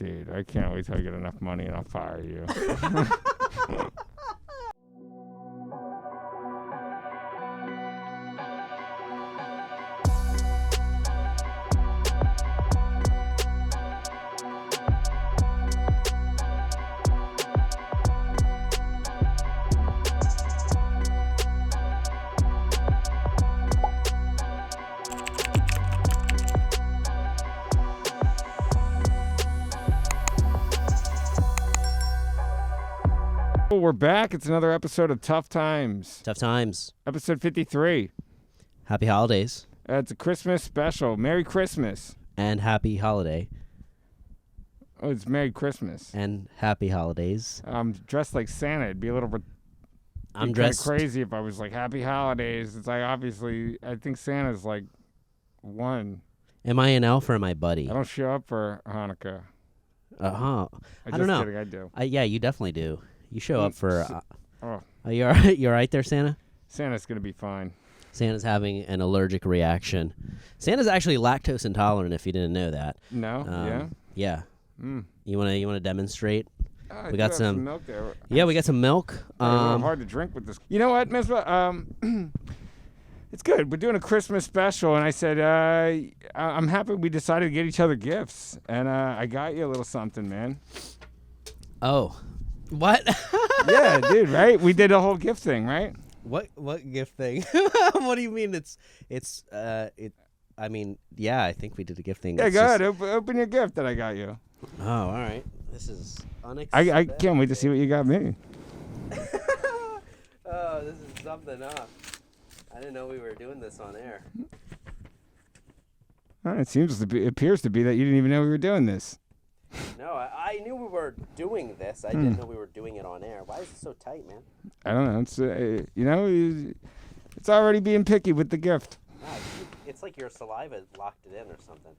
Dude, I can't wait till I get enough money and I'll fire you. We're back. It's another episode of Tough Times. Tough Times. Episode 53. Happy holidays. It's a Christmas special. Merry Christmas. And happy holiday. Oh, it's Merry Christmas. And happy holidays. I'm dressed like Santa. It'd be a little bit I'm dressed crazy if I was like Happy Holidays. It's like obviously I think Santa's like one. Am I an elf or am I buddy? I don't show up for Hanukkah. I don't know. Kidding, I do. Yeah, you definitely do. You show up for... Oh. Are you all right? You all right there, Santa? Santa's going to be fine. Santa's having an allergic reaction. Santa's actually lactose intolerant, if you didn't know that. No? Yeah. Mm. You want to demonstrate? We got some milk there. Yeah, we got some milk. It's a little hard to drink with this. You know what, Misbah? It's good. We're doing a Christmas special, and I said, I'm happy we decided to get each other gifts. And I got you a little something, man. Oh. What? Yeah, dude, right? We did a whole gift thing, right? What gift thing? What do you mean I mean, yeah, I think we did a gift thing. Yeah, go ahead. Open your gift that I got you. Oh, all right. This is unexpected. I can't wait to see what you got me. Oh, this is something up. I didn't know we were doing this on air. It appears to be that you didn't even know we were doing this. No, I knew we were doing this. I didn't know we were doing it on air. Why is it so tight, man? I don't know. It's it's already being picky with the gift. Wow, it's like your saliva locked it in or something.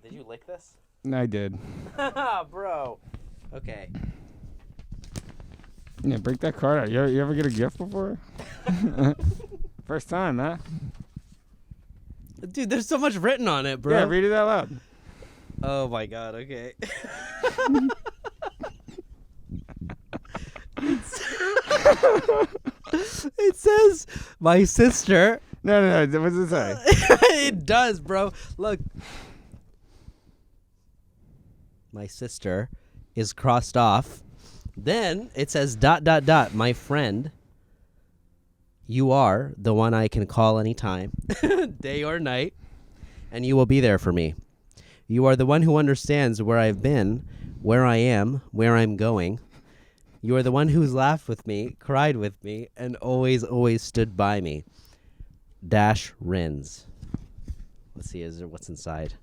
Did you lick this? I did. Bro. Okay. Yeah, break that card out. You ever get a gift before? First time, huh? Dude, there's so much written on it, bro. Yeah, read it out loud. Oh my god, okay. It says, my sister. No. What does it say? It does, bro. Look. My sister is crossed off. Then it says ... My friend. You are the one I can call anytime, day or night, and you will be there for me. You are the one who understands where I've been, where I am, where I'm going. You are the one who's laughed with me, cried with me, and always, always stood by me. Rinz. Let's see, what's inside?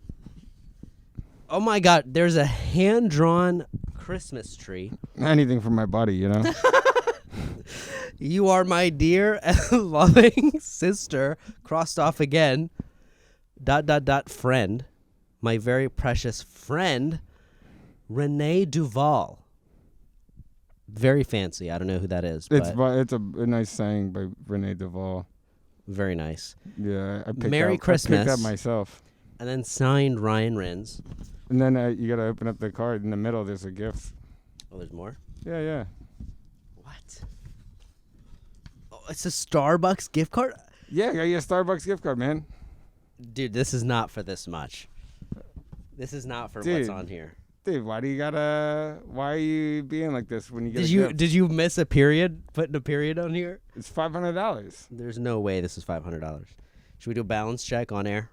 Oh my god, there's a hand-drawn Christmas tree. Anything for my buddy, you know? You are my dear and loving sister, crossed off again, ... friend. My very precious friend, Renee Duval. Very fancy. I don't know who that is. It's a nice saying by Renee Duval. Very nice. Yeah, Merry Christmas. I picked that myself. And then signed Ryan Rinz. And then you got to open up the card. In the middle, there's a gift. Oh, there's more? Yeah. What? Oh, it's a Starbucks gift card? Yeah, I got you a Starbucks gift card, man. Dude, this is not for this much. This is not for what's on here. Dude, why are you being like this when you get a gift? Did you miss a period, putting a period on here? It's $500. There's no way this is $500. Should we do a balance check on air?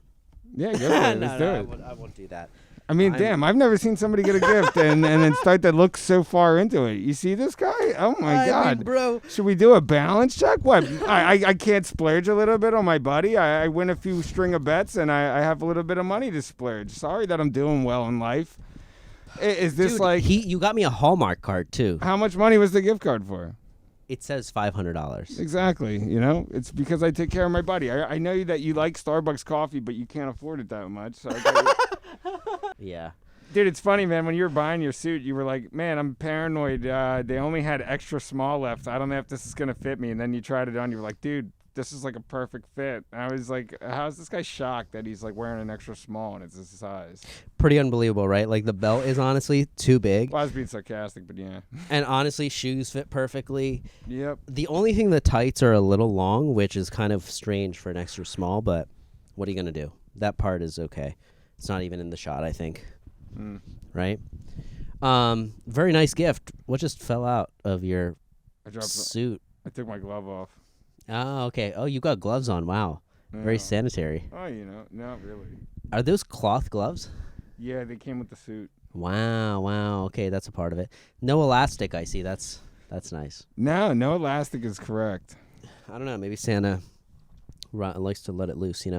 Yeah, go for it. Let's do it. I won't do that. I mean, damn, I've never seen somebody get a gift and then start to look so far into it. You see this guy? Oh, my God. I mean, bro. Should we do a balance check? What? I can't splurge a little bit on my buddy. I win a few string of bets, and I have a little bit of money to splurge. Sorry that I'm doing well in life. Is this Dude, you got me a Hallmark card, too. How much money was the gift card for? It says $500. Exactly. You know, it's because I take care of my buddy. I know that you like Starbucks coffee, but you can't afford it that much. So Yeah. Dude, it's funny, man. When you were buying your suit, you were like, man, I'm paranoid. They only had extra small left. I don't know if this is going to fit me. And then you tried it on. You were like, dude, this is like a perfect fit. And I was like, how is this guy shocked that he's like wearing an extra small and it's his size? Pretty unbelievable, right? Like the belt is honestly too big. Well, I was being sarcastic, but yeah. And honestly, shoes fit perfectly. Yep. The only thing, the tights are a little long, which is kind of strange for an extra small, but what are you going to do? That part is okay. It's not even in the shot, I think. Right? Very nice gift. What just fell out of your suit? I took my glove off. Oh, okay. Oh, you got gloves on. Wow. Very sanitary. Oh, not really. Are those cloth gloves? Yeah, they came with the suit. Wow. Okay, that's a part of it. No elastic, I see. That's nice. No elastic is correct. I don't know. Maybe Santa likes to let it loose, You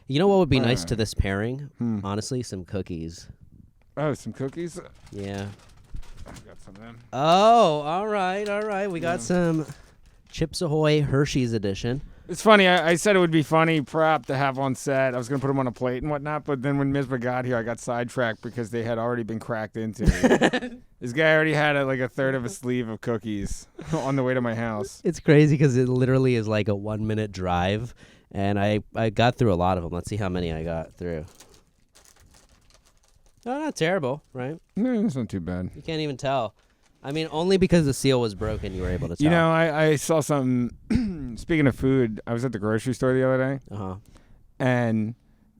know what would be nice to this pairing? Honestly, some cookies. Oh, some cookies? Yeah. I've got some of them. Oh, all right. We got some Chips Ahoy Hershey's edition. It's funny. I said it would be funny prop to have on set. I was going to put them on a plate and whatnot, but then when Misbah got here, I got sidetracked because they had already been cracked into. This guy already had like a third of a sleeve of cookies on the way to my house. It's crazy because it literally is like a 1-minute drive, and I got through a lot of them. Let's see how many I got through. Oh, not terrible, right? No, it's not too bad. You can't even tell. I mean, only because the seal was broken, you were able to tell. I saw something. Speaking of food, I was at the grocery store the other day, and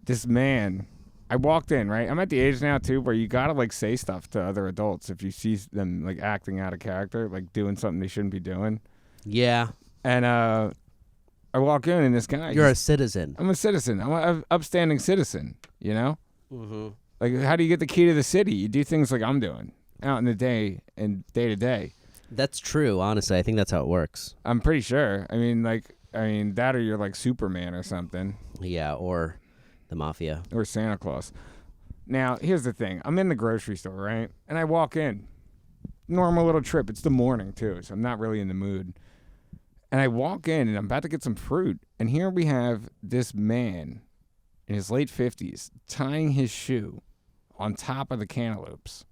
this man, I walked in, right? I'm at the age now, too, where you got to, like, say stuff to other adults if you see them, like, acting out of character, like, doing something they shouldn't be doing. Yeah. And I walk in, and this guy. You're a citizen. I'm a citizen. I'm an upstanding citizen, Mm-hmm. Like, how do you get the key to the city? You do things like I'm doing out in the day and day to day. That's true, honestly. I think that's how it works. I'm pretty sure. I mean, that or you're like Superman or something. Yeah, or the mafia. Or Santa Claus. Now, here's the thing. I'm in the grocery store, right? And I walk in. Normal little trip. It's the morning, too, so I'm not really in the mood. And I walk in, and I'm about to get some fruit. And here we have this man in his late 50s tying his shoe on top of the cantaloupes.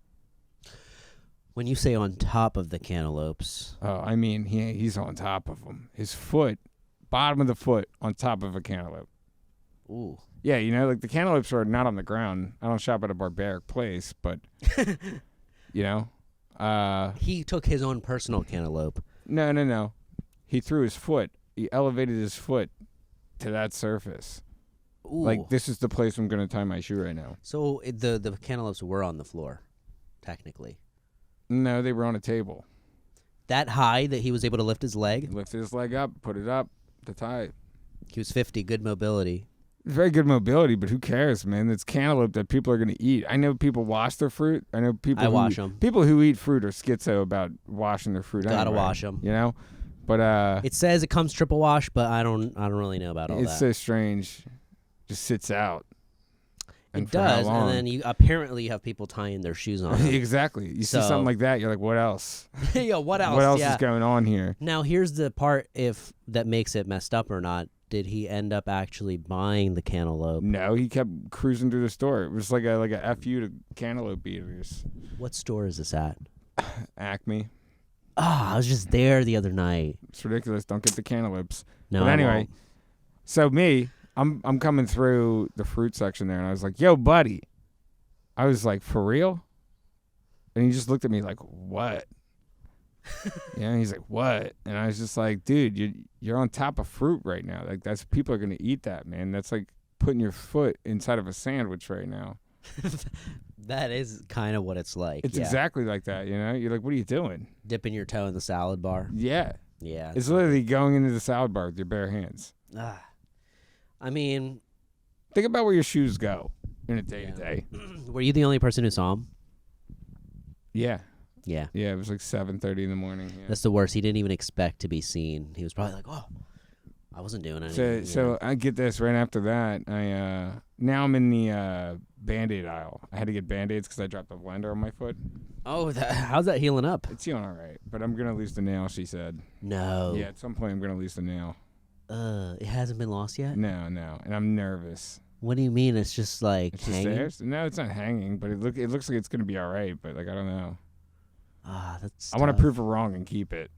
When you say on top of the cantaloupes. Oh, I mean, he's on top of them. His foot, bottom of the foot, on top of a cantaloupe. Ooh. Yeah, like the cantaloupes are not on the ground. I don't shop at a barbaric place, but, He took his own personal cantaloupe. No. He threw his foot. He elevated his foot to that surface. Ooh. Like, this is the place I'm going to tie my shoe right now. So the cantaloupes were on the floor, technically. No, they were on a table. That high that he was able to lift his leg? He lifted his leg up, put it up to tie it. He was 50, good mobility. Very good mobility, but who cares, man? It's cantaloupe that people are going to eat. I know people wash their fruit. I know people wash them. People who eat fruit are schizo about washing their fruit. Gotta wash them. But it says it comes triple wash, but I don't really know about all that. It's so strange. Just sits out. It does, and then you apparently have people tying their shoes on them. Exactly. You see something like that, you're like, what else? Yo, what else? What else is going on here? Now, here's the part if that makes it messed up or not. Did he end up actually buying the cantaloupe? No, he kept cruising through the store. It was like a FU to cantaloupe eaters. What store is this at? Acme. Oh, I was just there the other night. It's ridiculous. Don't get the cantaloupes. No, but anyway, so I'm coming through the fruit section there, and I was like, yo, buddy. I was like, for real? And he just looked at me like, what? And he's like, what? And I was just like, dude, you're on top of fruit right now. Like, people are going to eat that, man. That's like putting your foot inside of a sandwich right now. That is kind of what it's like. It's exactly like that, You're like, what are you doing? Dipping your toe in the salad bar. Yeah. Yeah. It's literally going into the salad bar with your bare hands. I mean, think about where your shoes go in a day-to-day. Were you the only person who saw him? Yeah. Yeah. Yeah, it was like 7:30 in the morning. Yeah. That's the worst. He didn't even expect to be seen. He was probably like, oh, I wasn't doing anything. So I get this right after that. Now I'm in the Band-Aid aisle. I had to get Band-Aids because I dropped a blender on my foot. Oh, how's that healing up? It's healing all right, but I'm going to lose the nail, she said. No. Yeah, at some point I'm going to lose the nail. It hasn't been lost yet? No, and I'm nervous. What do you mean? It's just like it's hanging? Just there? No, it's not hanging, but it looks like it's going to be all right, but like I don't know. That's I want to prove it wrong and keep it.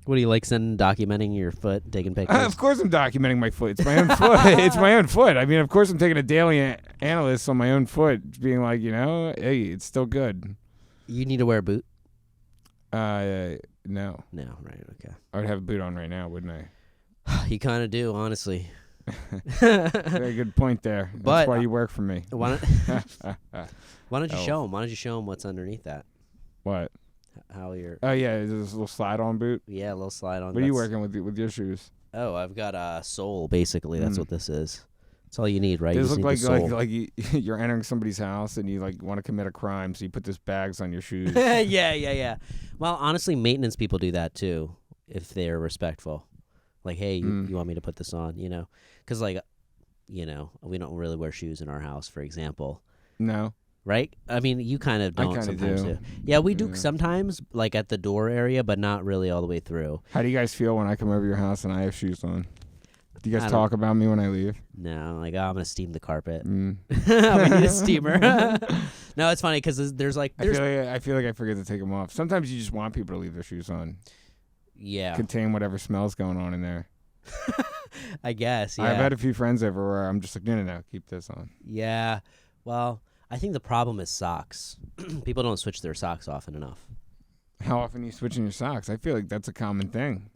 What do you like documenting your foot, taking pictures? Of course I'm documenting my foot. It's my own foot. It's my own foot. I mean, of course I'm taking a daily analyst on my own foot, being like, hey, it's still good. You need to wear a boot? No. No, right, okay. I would have a boot on right now, wouldn't I? You kind of do, honestly. Very good point there. That's But why you work for me. Why don't you show them? Why don't you show them what's underneath that? What? How you're... Oh, yeah, is this a little slide-on boot? Yeah, a little slide on. What are you working with your shoes? Oh, I've got a sole, basically. That's what this is. That's all you need, right? Does You look just need the like sole. you're entering somebody's house and you like want to commit a crime, so you put this bags on your shoes. Yeah. Well, honestly, maintenance people do that too, if they're respectful. Like, hey, you want me to put this on, Because, like, we don't really wear shoes in our house, for example. No. Right? I mean, you kind of don't sometimes do. Yeah, we do sometimes, like at the door area, but not really all the way through. How do you guys feel when I come over your house and I have shoes on? Do you guys I talk about me when I leave? No, like, I'm going to steam the carpet. We need a steamer. No, it's funny because there's like... I feel like I forget to take them off. Sometimes you just want people to leave their shoes on. Yeah. Contain whatever smells going on in there. I guess, yeah. I've had a few friends over where I'm just like, no, keep this on. Yeah. Well, I think the problem is socks. People don't switch their socks often enough. How often are you switching your socks? I feel like that's a common thing.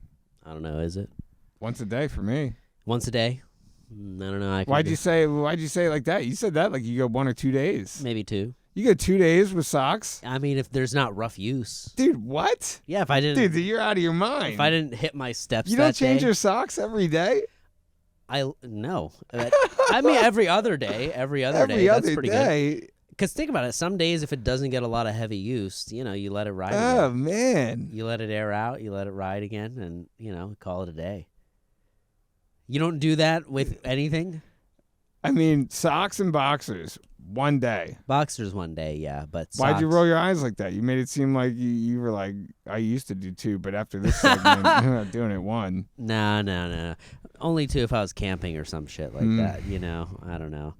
I don't know, is it? Once a day for me. Once a day? I don't know. Why'd you say it like that? You said that like you go 1 or 2 days. Maybe 2. You go 2 days with socks? I mean, if there's not rough use. Dude, what? Yeah, if I didn't... Dude, you're out of your mind. If I didn't hit my steps you that don't change day, your socks every day? No. I mean, every other day. Every other day. That's pretty good. Because think about it. Some days, if it doesn't get a lot of heavy use, you let it ride again. Oh, man. You let it air out. You let it ride again, and, call it a day. You don't do that with anything? I mean, socks and boxers, 1 day. Boxers 1 day, yeah, but socks... Why'd you roll your eyes like that? You made it seem like you were like, I used to do 2, but after this segment, I'm not doing it 1. No. Only 2 if I was camping or some shit like that, I don't know.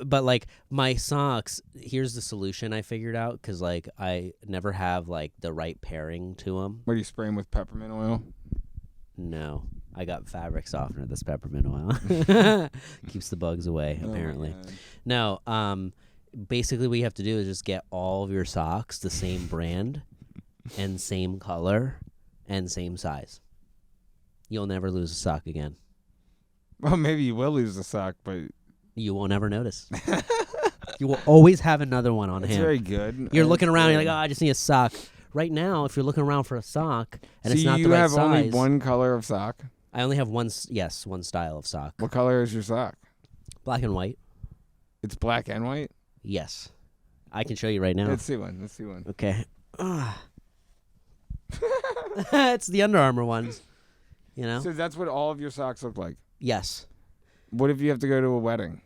But, like, my socks, here's the solution I figured out, because, like, I never have, like, the right pairing to them. What, do you spray them with peppermint oil? No. I got fabric softener, this peppermint oil. Keeps the bugs away, apparently. No, basically what you have to do is just get all of your socks the same brand and same color and same size. You'll never lose a sock again. Well, maybe you will lose a sock, but... You won't ever notice. You will always have another one on hand. It's very good. You're looking around, you're like, I just need a sock. Right now, if you're looking around for a sock and it's not the right size... So you have only one color of sock? I only have one style of sock. What color is your sock? Black and white. It's black and white? Yes. I can show you right now. Let's see one. Okay. It's the Under Armour ones. So that's what all of your socks look like? Yes. What if you have to go to a wedding?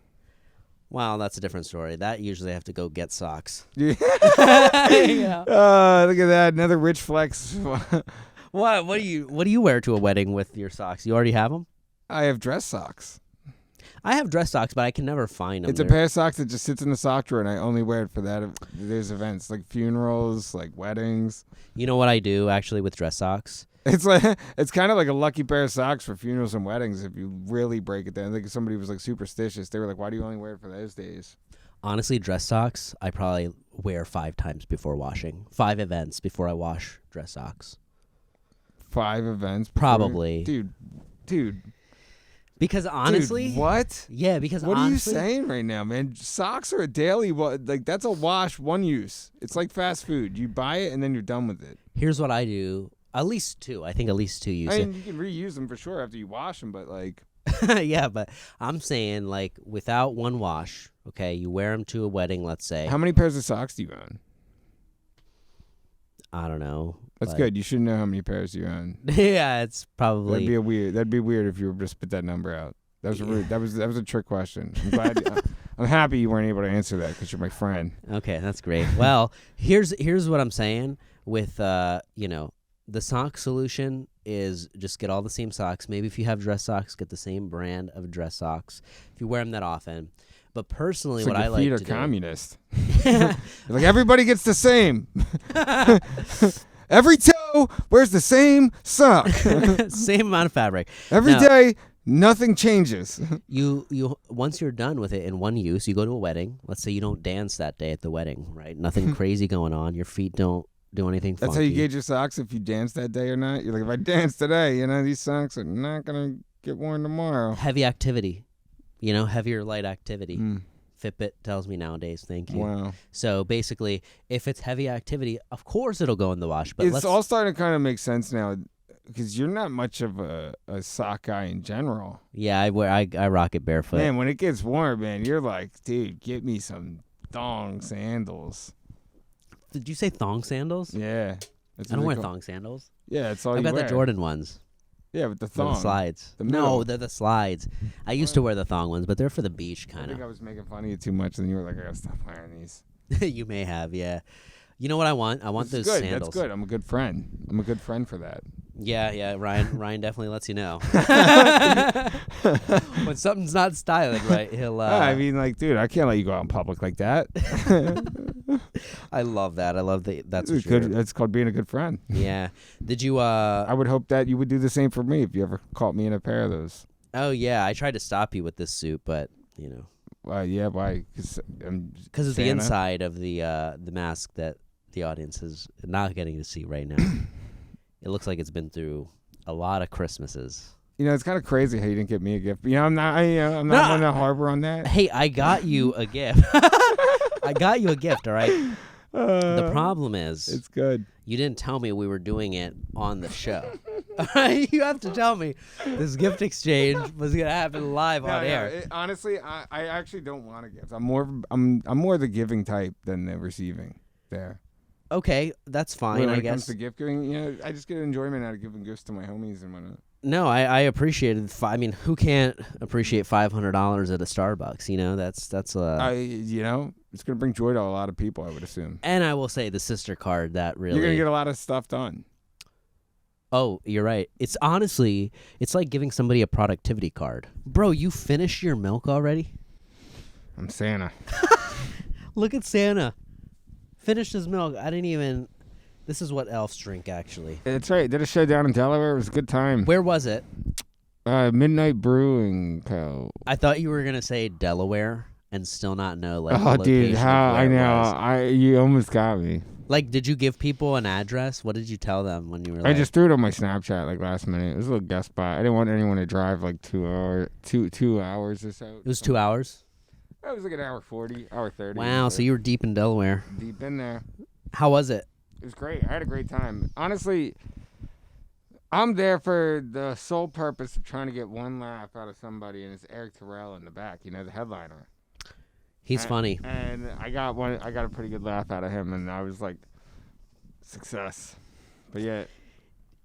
Well, that's a different story. That usually I have to go get socks. Look at that. Another rich flex. What do you wear to a wedding with your socks? You already have them? I have dress socks. I have dress socks, but I can never find them. It's a pair of socks that just sits in the sock drawer, and I only wear it for that. There's events like funerals, like weddings. You know what I do actually with dress socks? It's kind of like a lucky pair of socks for funerals and weddings if you really break it down. Like if somebody was like superstitious, they were like, "Why do you only wear it for those days?" Honestly, dress socks I probably wear 5 times before washing. 5 events before I wash dress socks. 5 events? Probably. Dude. Because honestly... Dude, what? Yeah, because what honestly... What are you saying right now, man? Socks are a daily... Like, that's a wash, one use. It's like fast food. You buy it, and then you're done with it. Here's what I do. At least 2. I think at least 2 use it. I mean, you can reuse them for sure after you wash them, but like... Yeah, but I'm saying, like, without one wash, okay, you wear them to a wedding, let's say. How many pairs of socks do you own? I don't know. That's good. You should know how many pairs you own. Yeah, it's probably... That'd be weird if you were just spit that number out. That was a trick question. I'm glad. I'm happy you weren't able to answer that because you're my friend. Okay, that's great. Well, here's what I'm saying with the sock solution is just get all the same socks. Maybe if you have dress socks, get the same brand of dress socks. If you wear them that often. But personally, what I like to do... communist. Like everybody gets the same. Every toe wears the same sock. Same amount of fabric. Every day, nothing changes. You once you're done with it in one use, you go to a wedding. Let's say you don't dance that day at the wedding, right? Nothing crazy going on. Your feet don't do anything funky. That's how you gauge your socks if you dance that day or not. You're like, if I dance today, these socks are not gonna get worn tomorrow. Heavy activity, heavier light activity. Fitbit tells me nowadays. Thank you. Wow. So basically, if it's heavy activity, of course it'll go in the wash. But it's all starting to kind of make sense now, because you're not much of a sock guy in general. Yeah, I rock it barefoot. Man, when it gets warm, man, you're like, dude, get me some thong sandals. Did you say thong sandals? Yeah. I don't wear thong sandals. Yeah, it's all I've you got wear. the Jordan ones. Yeah, with the thong. The slides. The No, middle. they're the slides. I used to wear the thong ones, but they're for the beach, I kind think I of. was making fun of you too much, and you were like, I gotta stop wearing these. You may have, yeah. You know what I want? I want That's those good. sandals. That's good. I'm a good friend. I'm a good friend for that. Yeah. Ryan definitely lets you know. When something's not styling right, he'll. I mean, like, dude, I can't let you go out in public like that. I love that. I love that. That's It's what good. That's called being a good friend. Yeah. Did you? I would hope that you would do the same for me if you ever caught me in a pair of those. Oh yeah, I tried to stop you with this suit, but Yeah, why? Because of the inside of the mask that the audience is not getting to see right now. It looks like it's been through a lot of Christmases. It's kind of crazy how you didn't get me a gift. I'm not. I'm not going to harbor on that. Hey, I got you a gift. I got you a gift. All right. The problem is, It's good. you didn't tell me we were doing it on the show. All right, you have to tell me this gift exchange was gonna happen live on air. Honestly, I actually don't want a gift. I'm more the giving type than the receiving. There. Okay, that's fine. When I it guess. comes to gift giving, I just get enjoyment out of giving gifts to my homies and whatnot. No, I appreciate it. I mean, who can't appreciate $500 at a Starbucks? That's it's gonna bring joy to a lot of people, I would assume. And I will say the sister card that really. You're gonna get a lot of stuff done. Oh, you're right. It's like giving somebody a productivity card. Bro, you finished your milk already? I'm Santa. Look at Santa. Finished his milk. I didn't even. This is what elves drink, actually. That's right. Did a show down in Delaware. It was a good time. Where was it? Midnight Brewing Co. I thought you were gonna say Delaware and still not know the Oh, dude, location how of where I it know. was. You almost got me. Like, did you give people an address? What did you tell them when you were? I just threw it on my Snapchat last minute. It was a little guest spot. I didn't want anyone to drive 2 hours or so. It was 2 hours. It was like an hour 40, hour 30. Wow, so you were deep in Delaware. Deep in there. How was it? It was great. I had a great time. Honestly, I'm there for the sole purpose of trying to get one laugh out of somebody, and it's Eric Terrell in the back. The headliner. He's funny. And I got a pretty good laugh out of him, and I was like, success. But yeah,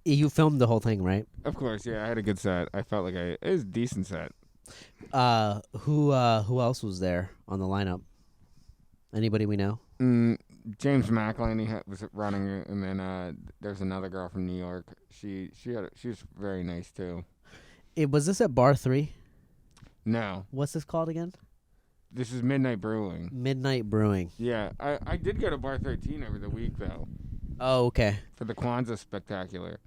You filmed the whole thing, right? of course, yeah, I had a good set. I felt like it was a decent set. Who else was there on the lineup? Anybody we know? James McElhaney was running it, and then there's another girl from New York. She was very nice too. Was this at Bar 3? No, What's this called again? this is Midnight Brewing. Midnight Brewing. Yeah, I did go to Bar 13 over the week though Oh, okay. for the Kwanzaa Spectacular.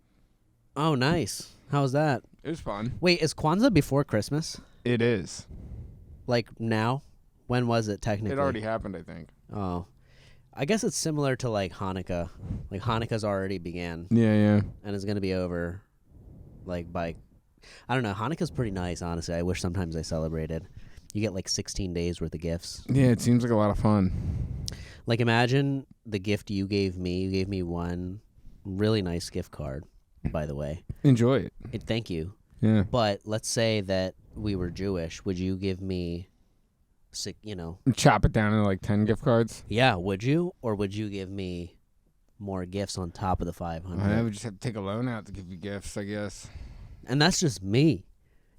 Oh, nice. How's that? It was fun. Wait, is Kwanzaa before Christmas? It is. Like now? When was it technically? It already happened, I think. Oh. I guess it's similar to like Hanukkah. Like Hanukkah's already began Yeah. and it's going to be over by I don't know. Hanukkah's pretty nice, honestly. I wish sometimes I celebrated. You get 16 days worth of gifts. Yeah, it seems like a lot of fun. Like imagine the gift you gave me. You gave me one really nice gift card, by the way. Enjoy it. Thank you. Yeah. But let's say that we were Jewish. Would you give me Chop it down into 10 gift cards. Yeah, would you? Or would you give me more gifts on top of the 500? I would just have to take a loan out to give you gifts, I guess. And that's just me.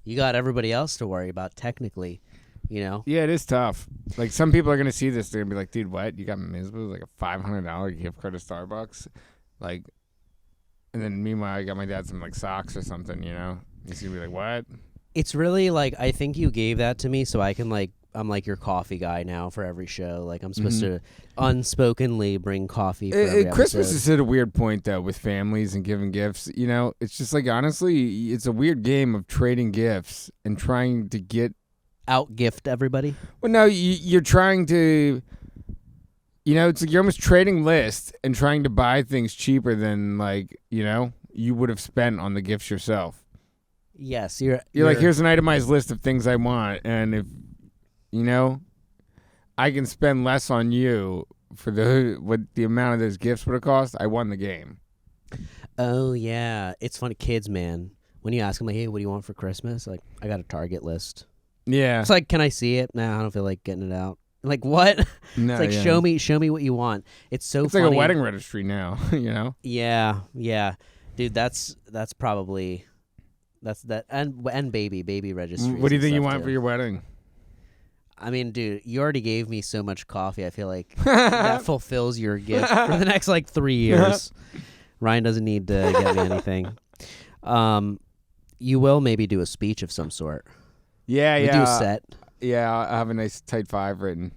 You got everybody else to worry about technically, Yeah, it is tough. Some people are going to see this. They're going to be like, dude, what? You got Misbah a $500 gift card to Starbucks? And then meanwhile, I got my dad some socks or something, He's going to be like, what? It's really I think you gave that to me so I can like your coffee guy now for every show. Like I'm supposed to unspokenly bring coffee for every Christmas episode. is at a weird point though with families and giving gifts. You know, it's just like honestly, it's a weird game of trading gifts and trying to get Out gift everybody. Well, no, you're trying to. You know, it's like you're almost trading lists and trying to buy things cheaper than like you would have spent on the gifts yourself. Yes, You're like, here's an itemized list of things I want, and if I can spend less on you for what the amount of those gifts would have cost, I won the game. Oh yeah, it's funny, kids, man. When you ask them like, hey, what do you want for Christmas? Like, I got a Target list. Yeah, It's like, can I see it? Nah, I don't feel like getting it out. Like what? no, It's like show me what you want. It's so It's funny. like a wedding registry now. Yeah, dude. That's probably that and baby registry. What do you think you want for your wedding? I mean, dude, you already gave me so much coffee. I feel like that fulfills your gift for the next like 3 years. Ryan doesn't need to get me anything. You will maybe do a speech of some sort. Yeah, We yeah. do a set. Yeah, I have a nice tight 5 written.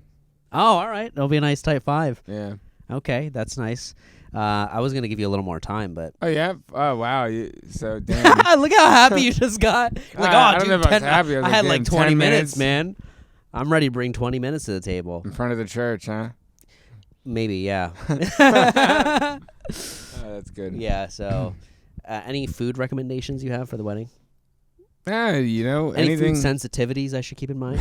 Oh, all right. It'll be a nice type 5. Yeah. Okay, that's nice. I was gonna give you a little more time, but Oh yeah. Oh wow. So damn. look how happy you just got. Like, I oh, don't know dude, if I was happy. I was I had like damn, 20 10 minutes, man. I'm ready to bring 20 minutes to the table. in front of the church, huh? Maybe, yeah. Oh, that's good. Yeah. So, any food recommendations you have for the wedding? You know, Any anything. food sensitivities I should keep in mind?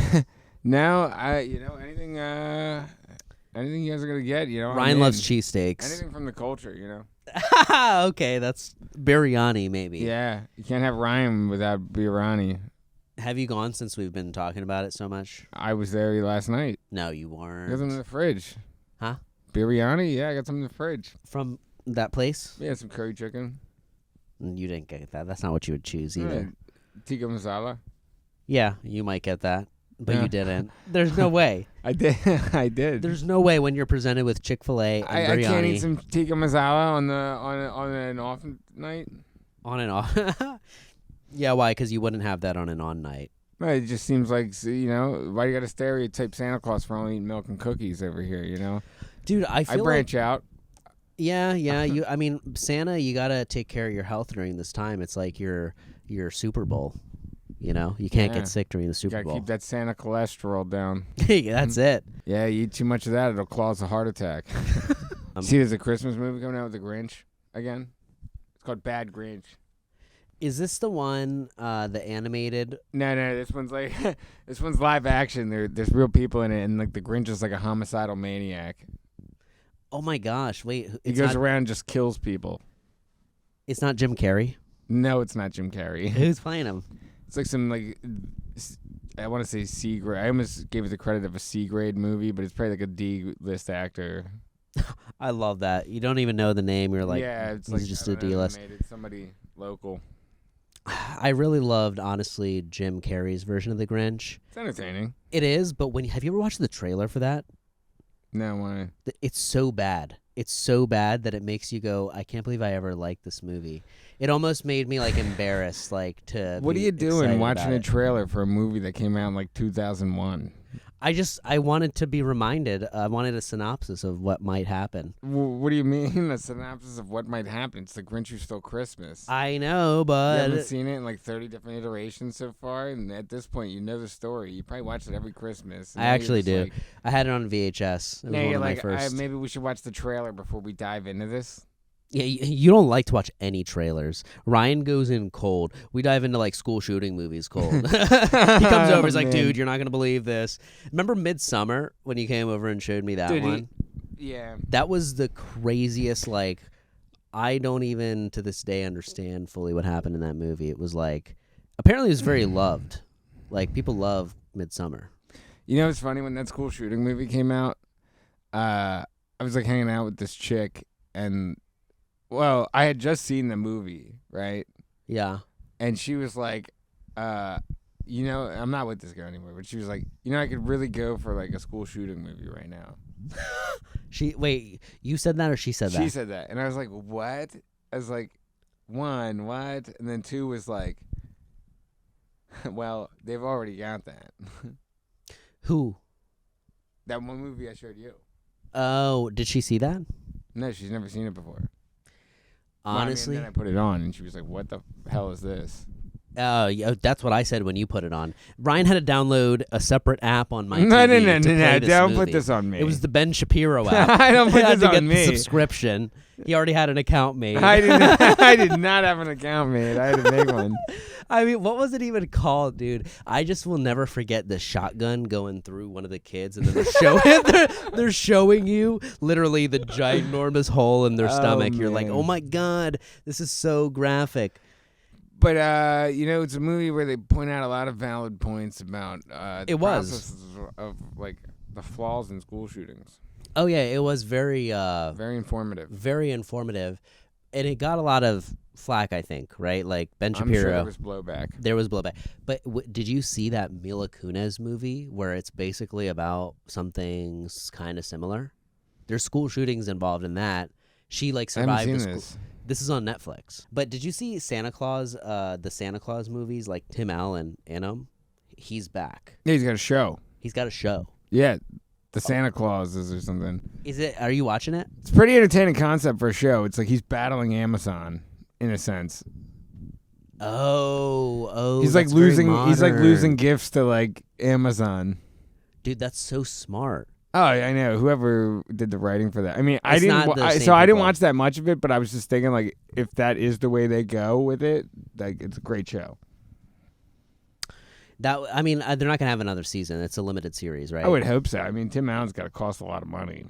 No, anything. Anything you guys are gonna get. Ryan loves cheesesteaks. Anything from the culture. Okay, that's biryani, maybe. Yeah, you can't have Ryan without biryani. Have you gone since we've been talking about it so much? I was there last night. No, you I got weren't. some in the fridge. Huh? Biryani? Yeah, I got some in the fridge. From that place? Yeah, some curry chicken. You didn't get that. That's not what you would choose either. Tikka masala. Yeah, you might get that, but Yeah. you didn't. There's no way. I did. I did. There's no way when you're presented with Chick-fil-A and I biryani can't eat some tikka masala on an off night. on and off. Yeah, why? Because you wouldn't have that on an on night. No, it just seems like why you got to stereotype Santa Claus for only eating milk and cookies over here. Dude, I I feel branch out. Yeah. I mean, Santa, you gotta take care of your health during this time. It's like your Super Bowl. You can't Yeah. get sick during the Super Gotta Bowl. keep that Santa cholesterol down. That's it. Yeah, you eat too much of that, it'll cause a heart attack. See, there's a Christmas movie coming out with the Grinch again. It's called Bad Grinch. Is this the one, the animated? No, this one's like this one's live action. There's real people in it, and like the Grinch is like a homicidal maniac. Oh my gosh! Wait, He goes around and just kills people. It's not Jim Carrey. No, it's not Jim Carrey. Who's playing him? It's like some I want to say C grade. I almost gave it the credit of a C grade movie, but it's probably like a D list actor. I love that. You don't even know the name. You're like, yeah, it's he's like just I a don't know, D list. Somebody local. I really loved, honestly, Jim Carrey's version of the Grinch. It's entertaining. It is, but have you ever watched the trailer for that? No, why? It's so bad. It's so bad that it makes you go, I can't believe I ever liked this movie. It almost made me like embarrassed, like to. What are be you doing excited watching about a it. trailer for a movie that came out in like 2001? I wanted to be reminded. I wanted a synopsis of what might happen. What do you mean? A synopsis of what might happen? It's the Grinch Who Stole Christmas. I know, You but haven't seen it in like 30 different iterations so far, and at this point, you know the story. You probably watch it every Christmas. and I now you're actually just do. like- I had it on VHS. It was now one you're of my like, first. maybe we should watch the trailer before we dive into this. Yeah, you don't like to watch any trailers. Ryan goes in cold. We dive into like school shooting movies cold. He comes over, he's like, Man. dude, you're not going to believe this. Remember Midsummer when you came over and showed me that Dude, one? Yeah. That was the craziest, like, I don't even to this day understand fully what happened in that movie. It was like, apparently it was very loved. Like, people love Midsummer. You know, it's funny when that school shooting movie came out. I was like hanging out with this chick, and well, I had just seen the movie, right? Yeah. And she was like, I'm not with this girl anymore, but she was like, I could really go for like a school shooting movie right now. Wait, you said that or she said that? She said that, and I was like, what? I was like, one, what? And then two was like, well, they've already got that. Who? That one movie I showed you. Oh, did she see that? No, she's never seen it before. Honestly, well, I mean, then I put it on, and she was like, "What the hell is this?" yeah, that's what I said when you put it on. Ryan had to download a separate app on my No, TV no, to play this don't movie. put this on me. It was the Ben Shapiro app. I don't put He had this to get on the me. subscription. He already had an account made. I did not have an account made. I had to make one. I mean, what was it even called, dude? I just will never forget the shotgun going through one of the kids, and then they're showing you literally the ginormous hole in their stomach. You're like, man. oh my god, this is so graphic. But it's a movie where they point out a lot of valid points about the processes of like the flaws in school shootings. Oh yeah, it was very informative. very informative, and it got a lot of flack, I think, right? Like Ben Shapiro. I'm sure there was blowback. There was blowback. But did you see that Mila Kunis movie where it's basically about something kind of similar? There's school shootings involved in that. She like survived. I haven't the seen school. This is on Netflix. But did you see Santa Claus? The Santa Claus movies, like Tim Allen in them. He's back. Yeah, he's got a show. He's got a show. Yeah, the Santa Clauses or something. Is it? Are you watching it? It's a pretty entertaining concept for a show. It's like he's battling Amazon in a sense. Oh, he's like losing gifts to like Amazon. Dude, that's so smart. Oh, I know. Whoever did the writing for that. I mean, I It's didn't. not the same I didn't people. watch that much of it, but I was just thinking, like, if that is the way they go with it, like, it's a great show. They're not gonna have another season. It's a limited series, right? I would hope so. I mean, Tim Allen's got to cost a lot of money.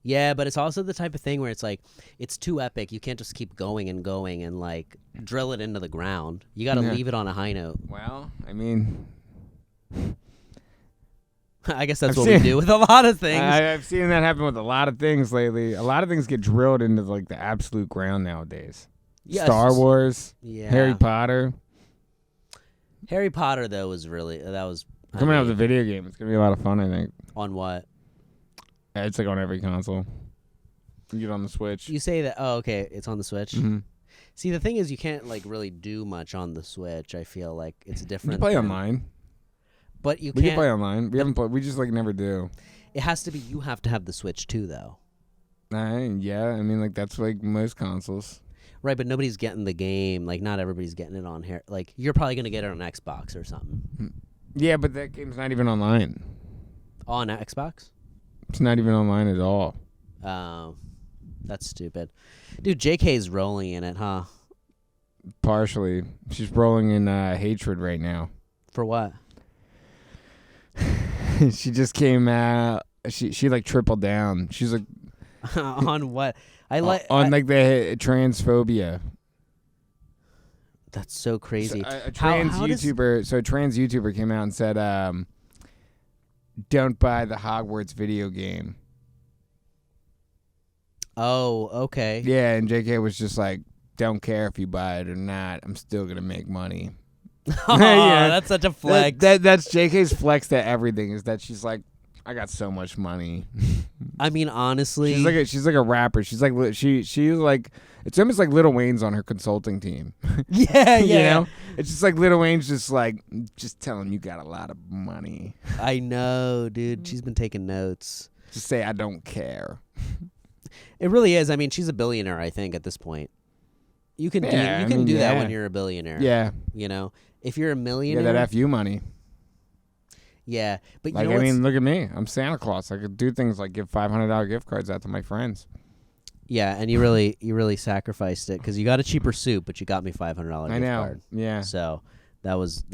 Yeah, but it's also the type of thing where it's like it's too epic. You can't just keep going and like drill it into the ground. You got to leave it on a high note. Well, I mean, I guess that's what we do with a lot of things. I've seen that happen with a lot of things lately. A lot of things get drilled into like the absolute ground nowadays. Yes. Star Wars, Yeah. Harry Potter. Harry Potter though was really Coming out with a video game. It's gonna be a lot of fun, I think. On what? It's like on every console. You get it on the Switch. You say that? Oh, okay. It's on the Switch. Mm-hmm. See, the thing is, you can't like really do much on the Switch. I feel like it's different. You can play online. But you We can't. can play online. We haven't played. We just like never do. It has to be. You have to have the Switch too, though. Yeah. I mean, like that's like most consoles. Right, but nobody's getting the game. Like, not everybody's getting it on here. Like, you're probably gonna get it on Xbox or something. Yeah, but that game's not even online. On Xbox? It's not even online at all. That's stupid. Dude, JK's rolling in it, huh? Partially. She's rolling in hatred right now. For what? She just came out. She like tripled down. She's like On what? on like the transphobia. That's so crazy. So a trans YouTuber came out and said, "Don't buy the Hogwarts video game." Oh, okay. Yeah, and JK was just like, "Don't care if you buy it or not. I'm still gonna make money." Oh, Yeah. that's such a flex. That's JK's flex to everything. Is that she's like, I got so much money. I mean, honestly, she's like a rapper. She's like it's almost like Lil Wayne's on her consulting team. yeah, You know, it's just like Lil Wayne's just tell him you got a lot of money. I know, dude. She's been taking notes. Just say I don't care. It really is. I mean, she's a billionaire. I think at this point, you can do that when you're a billionaire. Yeah, You know, if you're a yeah, millionaire, that FU money. yeah. But Like you know I what's- mean, look at me. I'm Santa Claus. I could do things like give $500 gift cards out to my friends. yeah, and you really sacrificed it because you got a cheaper suit, but you got me $500 I gift know. card. Yeah, So that was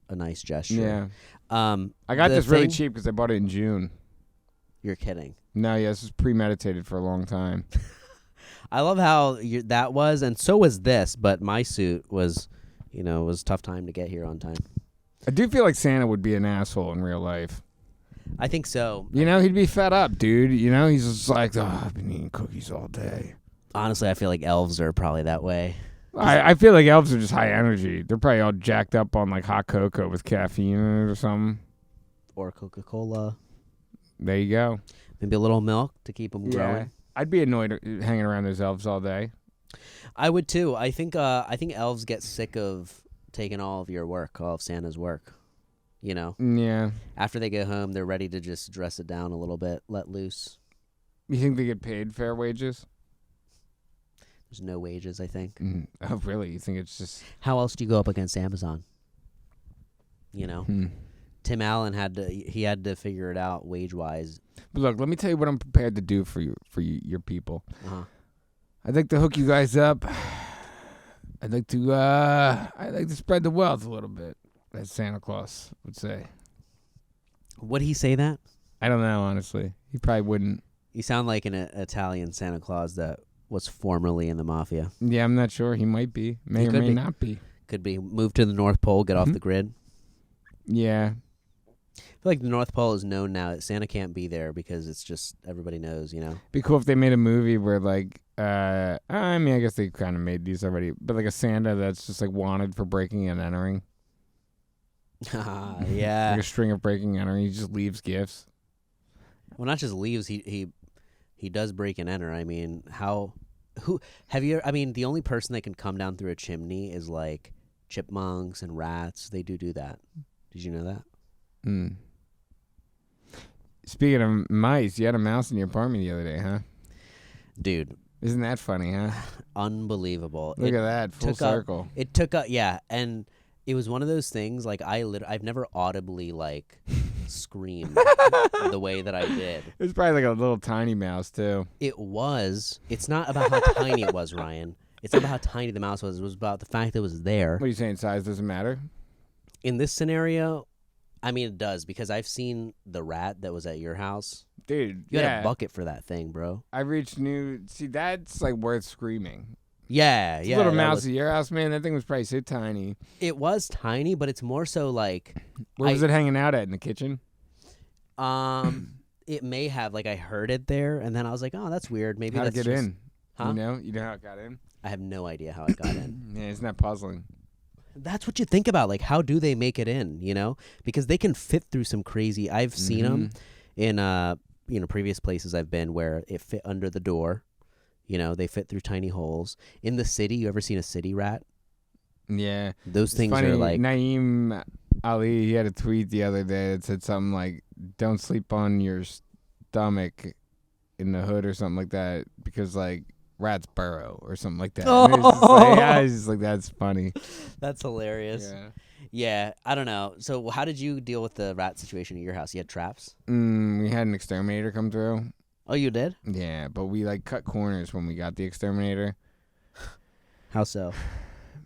a nice gesture. yeah. I I got this really cheap because I bought it in June. You're kidding. No, yeah, this was premeditated for a long time. I love how that was, and so was this. But my suit was, was a tough time to get here on time. I do feel like Santa would be an asshole in real life. I think so. You know, he'd be fed up, dude. You know, he's just like, oh, I've been eating cookies all day. Honestly, I feel like elves are probably that way. I feel like elves are just high energy. They're probably all jacked up on like hot cocoa with caffeine in it or something. Or Coca-Cola. There you go. Maybe a little milk to keep them growing. I'd be annoyed hanging around those elves all day. I would too. I think elves get sick of taking all of your work, all of Santa's work. You know, Yeah. after they get home, they're ready to just dress it down a little bit, let loose. You think they get paid fair wages? There's no wages, I think. Oh, really? You think it's just... How else do you go up against Amazon? You know, Hmm. Tim Allen had to figure it out wage wise. But look, let me tell you what I'm prepared to do for your people. Uh-huh. I'd like to hook you guys up. I'd like to spread the wealth a little bit, as Santa Claus would say. Would he say that? I don't know, honestly. He probably wouldn't. You sound like an Italian Santa Claus that was formerly in the mafia. Yeah, I'm not sure. He might be. May or may not be. Could be. Move to the North Pole, get off the grid. Yeah. I feel like the North Pole is known now. Santa can't be there because it's just everybody knows, you know. Be cool if they made a movie where like I mean I guess they kind of made these already, but like a Santa that's just like wanted for breaking and entering. Yeah. Like a string of breaking and entering. He just leaves gifts. Well, not just leaves. He does break and enter. I mean, I mean, the only person that can come down through a chimney is like chipmunks and rats. They do that. Did you know that? Mm. Speaking of mice, you had a mouse in your apartment the other day, huh? Dude. Isn't that funny, huh? Unbelievable. Look at that, full circle. It took up, yeah, and it was one of those things, like, I've never audibly, like, screamed the way that I did. It was probably like a little tiny mouse, too. It's not about how tiny it was, Ryan. It's not about how tiny the mouse was. It was about the fact that it was there. What are you saying, size doesn't matter? In this scenario, I mean, it does, because I've seen the rat that was at your house. Dude, You had a bucket for that thing, bro. I reached See, that's like worth screaming. Yeah. Little mouse at your house, man. That thing was probably so tiny. It was tiny, but it's more so like... Where was it hanging out at? In the kitchen? It may have. Like, I heard it there, and then I was like, oh, that's weird. Maybe How'd that's it get in? Huh? You know how it got in? I have no idea how it got in. Yeah, isn't that puzzling? That's what you think about. Like, how do they make it in, you know? Because they can fit through some crazy... I've seen them in, previous places I've been where it fit under the door. You know, they fit through tiny holes. In the city, you ever seen a city rat? Yeah. Those things funny, are like... Naeem Ali, he had a tweet the other day that said something like, don't sleep on your stomach in the hood or something like that because, like, rats burrow or something like that. Oh. I was just like, that's funny. That's hilarious. Yeah, I don't know. So how did you deal with the rat situation at your house? You had traps? We had an exterminator come through. Oh, you did? Yeah, but we, like, cut corners when we got the exterminator. How so?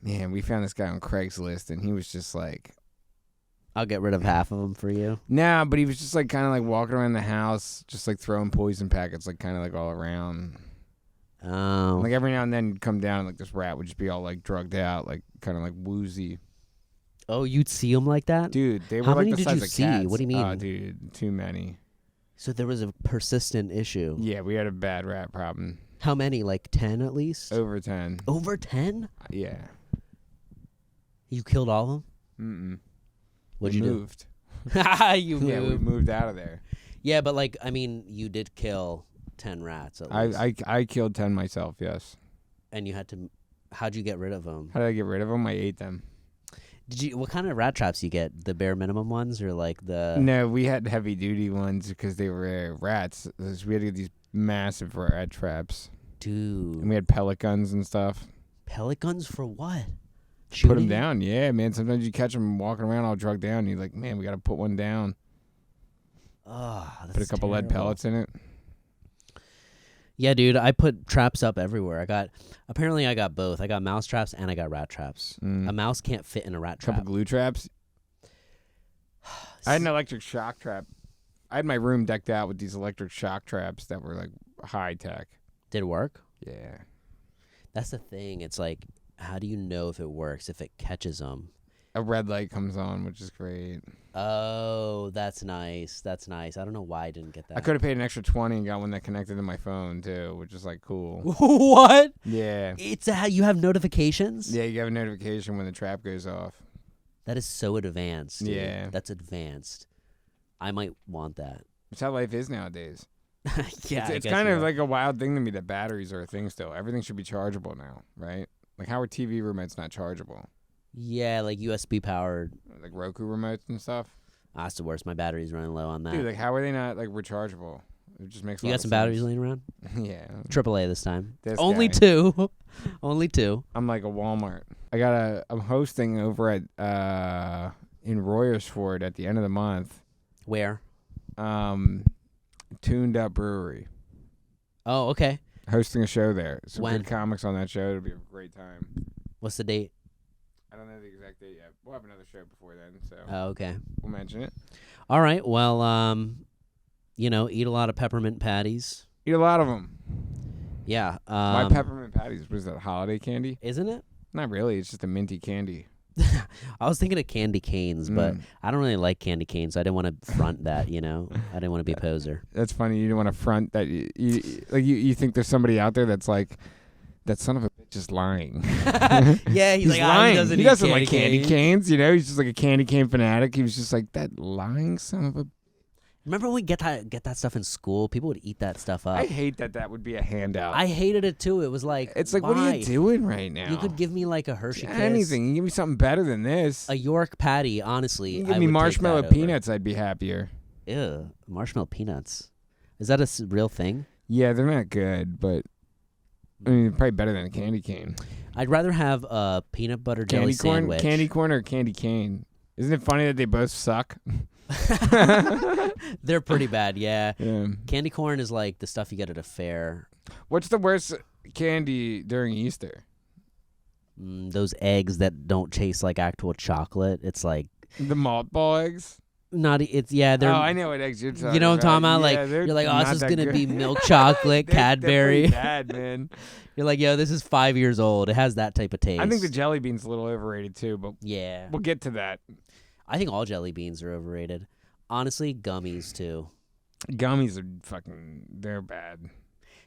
Man, we found this guy on Craigslist, and he was just like... I'll get rid of half of them for you. Nah, but he was just, like, kind of, like, walking around the house, just, like, throwing poison packets, like, kind of, like, all around. Oh. Like, every now and then, you'd come down, and, like, this rat would just be all, like, drugged out, like, kind of, like, woozy. Oh, you'd see them like that? Dude, they were, How like, many the did size you of see? cats. What do you mean? Oh, dude, too many. So there was a persistent issue. Yeah, we had a bad rat problem. How many? Like 10 at least? Over 10. Over 10? Yeah. You killed all of them? Mm-mm. What'd you moved. do? You moved. Yeah, we moved out of there. Yeah, but like, I mean, you did kill 10 rats at least. I killed 10 myself, yes. And you had to, how'd you get rid of them? How did I get rid of them? I ate them. What kind of rat traps you get? The bare minimum ones or like the... No, we had heavy duty ones because they were rats. We had to get these massive rat traps. Dude. And we had pellet guns and stuff. Pellet guns for what? Put them down, yeah, man. Sometimes you catch them walking around all drugged down. You're like, man, we got to put one down. Oh, that's Put a couple lead pellets in it. Yeah, dude, I put traps up everywhere. Apparently I got both. I got mouse traps and I got rat traps. A mouse can't fit in a rat trap. Couple glue traps. I had an electric shock trap. I had my room decked out with these electric shock traps that were like high tech. Did it work? Yeah. That's the thing. It's like, how do you know if it works, if it catches them? A red light comes on, which is great. Oh, that's nice. That's nice. I don't know why I didn't get that. I could have paid an extra $20 and got one that connected to my phone too, which is like cool. What? Yeah. It's you have notifications? Yeah, you have a notification when the trap goes off. That is so advanced. Dude. Yeah. That's advanced. I might want that. It's how life is nowadays. Yeah, It's kind of like a wild thing to me that batteries are a thing still. Everything should be chargeable now, right? Like how are TV remotes not chargeable? Yeah, like USB powered. Like Roku remotes and stuff. That's the worst. My battery's running low on that. Dude, like, how are they not like rechargeable? It just makes. You got some batteries laying around? Yeah. AAA this time. This Only guy. 2. Only 2. I'm like a Walmart. I'm hosting over at in Royersford at the end of the month. Where? Tuned Up Brewery. Oh, okay. Hosting a show there. Some When? good comics on that show. It'll be a great time. What's the date? I don't know the exact date yet. We'll have another show before then, so Oh, okay. we'll mention it. All right. Well, eat a lot of peppermint patties. Eat a lot of them. Yeah. My peppermint patties. Was that holiday candy? Isn't it? Not really. It's just a minty candy. I was thinking of candy canes, but Mm. I don't really like candy canes. So I didn't want to front that, I didn't want to be a poser. That's funny. You don't want to front that. You think there's somebody out there that's like, that son of a bitch is lying. Yeah, he's like, lying. He doesn't, like candy canes. He's just like a candy cane fanatic. He was just like, that lying son of a. Remember when we get that stuff in school? People would eat that stuff up. I hate that would be a handout. I hated it too. It was like, It's like, why? what are you doing right now? You could give me like a Hershey Kiss. anything. You give me something better than this. A York patty, honestly. You I give me would take marshmallow that over. peanuts, I'd be happier. Ew, marshmallow peanuts. Is that a real thing? Yeah, they're not good, but I mean, probably better than a candy cane. I'd rather have a peanut butter jelly sandwich. Candy corn, or candy cane. Isn't it funny that they both suck? They're pretty bad, yeah. Yeah. Candy corn is like the stuff you get at a fair. What's the worst candy during Easter? Those eggs that don't taste like actual chocolate. It's like The malt ball eggs? they're. Oh, I know what eggs you're talking about. You know what I'm talking about? Yeah, Like they're you're like, oh, not this is that gonna good. be milk chocolate, They're Cadbury. pretty bad, man. You're like, yo, this is 5 years old. It has that type of taste. I think the jelly bean's a little overrated too, but yeah. we'll get to that. I think all jelly beans are overrated. Honestly, gummies too. Gummies they're bad.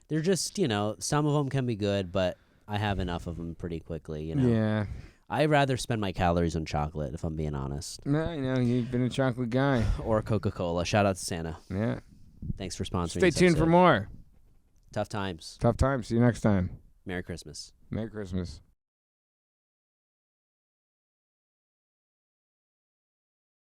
They're just, some of them can be good, but I have enough of them pretty quickly, Yeah. I'd rather spend my calories on chocolate, if I'm being honest. No, I know. You've been a chocolate guy. Or Coca-Cola. Shout out to Santa. Yeah. Thanks for sponsoring Stay this tuned for episode. more. Tough times. Tough times. See you next time. Merry Christmas. Merry Christmas.